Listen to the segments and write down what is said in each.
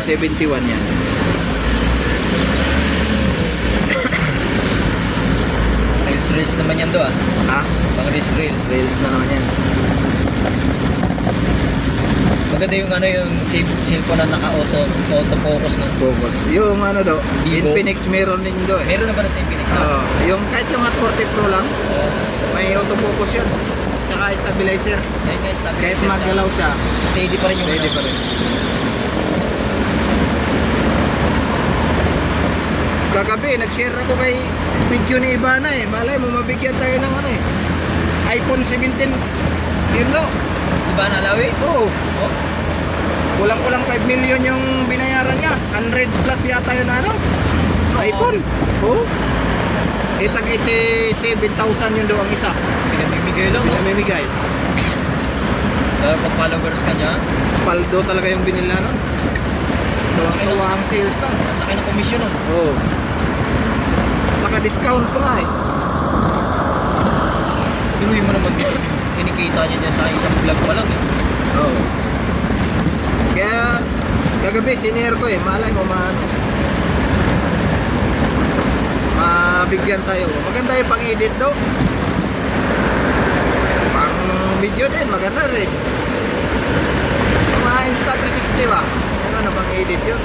71 yan. Reels naman yan do ah. Ha? Pang reels. Rails na naman yan. Maganda yung ano yung cellphone na naka-auto-focus na. Focus. Yung ano daw, Vivo. Infinix meron din daw eh. Meron na ba na sa Infinix na? Oo. Yung kahit yung Hot 40 Pro lang, Oo. may autofocus yun. Tsaka stabilizer. Ayun nga, stabilizer Kahit siya. magalaw siya, Steady pa rin yung steady ano. pa rin. Kagabi, nag-share ako kay video ni Ivana eh. Malay mo, mabigyan tayo ng ano eh. iPhone 17. Yun daw. Diba na Alawi? Oo. Oh. Kulang-kulang 5 million yung binayaran niya. 100 plus yata yun ano. iPhone. Oo. Tag 87,000 yun daw ang isa. Pinamimigay lang. Oh. Namimigay. Dahil pag followers ka niya, Paldo talaga yung binila nun. Tuwa ang sales na. ang laki ng commission nun. Oo. Naka-discount pa eh. Pinuwi mo naman kinikita niya dyan sa isang vlog pa lang eh. Oo. Kaya kagabi sinare ko eh, malay mo mabigyan tayo. Maganda yung pang-edit daw. Pang video din, maganda rin. Mga Insta360 ba? Yung ano bang edit yun?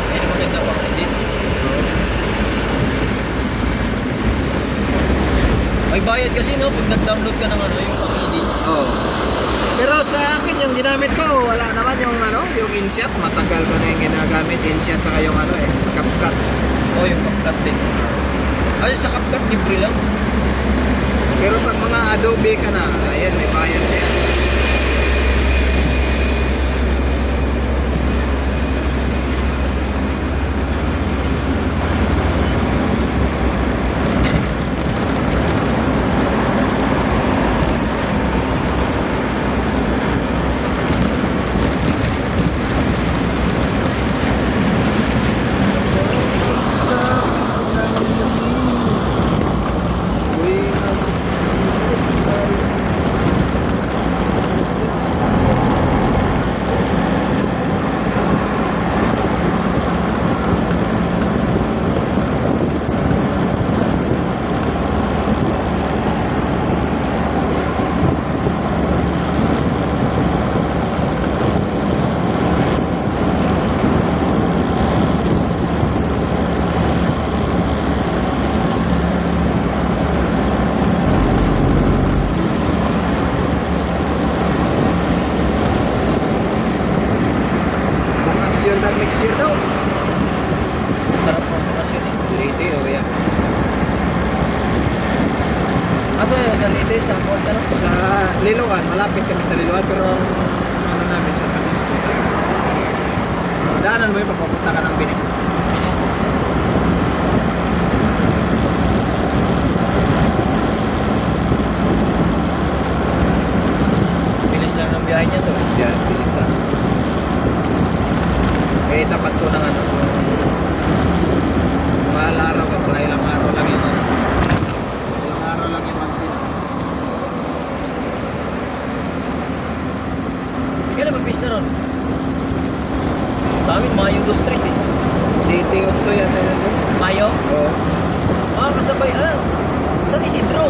Hindi maganda pa. Hindi. May bayad kasi no, pag nag-download ka ng ano, yung pang-edit. Oo. Pero sa akin yung ginamit ko, wala naman yung ano, yung InShot. Matagal ko na yung ginagamit InShot saka yung ano eh, CapCut. Oh, yung CapCut din. Ay, sa CapCut, libre lang. Pero pag mga Adobe ka na, ayan, may bayad na yan. Bakasyon na next year daw. Sarap ng bakasyon eh. Lady, oh yeah. Asa sa Leyte, sa Port, ano? Sa Liloan, malapit kami sa Liloan pero ang ano namin sa Francisco. Daanan mo yung papapunta ka ng Binig. Bilis lang ng biyahe niya to. Yan, bilis lang. Eh, tapat ko ng ano. Mga araw ka, para ilang araw lang yun. Ilang araw lang yung magsin. Kailan mag-pista ron? Sa amin, Mayo 2-3 eh. City 8 yata yun doon. Mayo? Oo. Kasabay, San Isidro.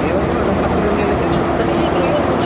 Ewan ko, anong patron nila dyan? San Isidro yun, kung